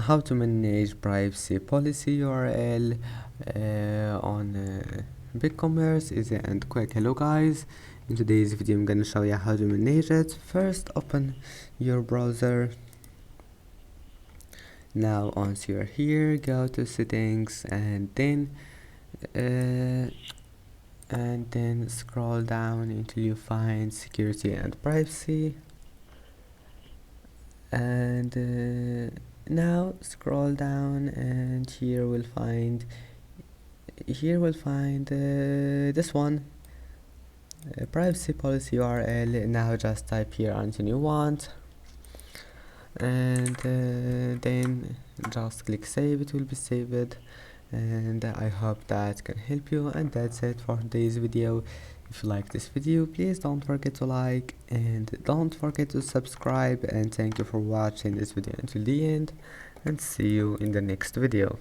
how to manage privacy policy URL on Bigcommerce easy and quick. Hello guys, in today's video I'm gonna show you how to manage it. First, open your browser. Now once you're here, go to settings and then scroll down until you find security and privacy, and now scroll down, and here we'll find this one, privacy policy URL. Now just type here anything you want, and then just click save. It will be saved, and I hope that can help you. And that's it for today's video. If you like this video, please don't forget to like and don't forget to subscribe, and thank you for watching this video until the end, and see you in the next video.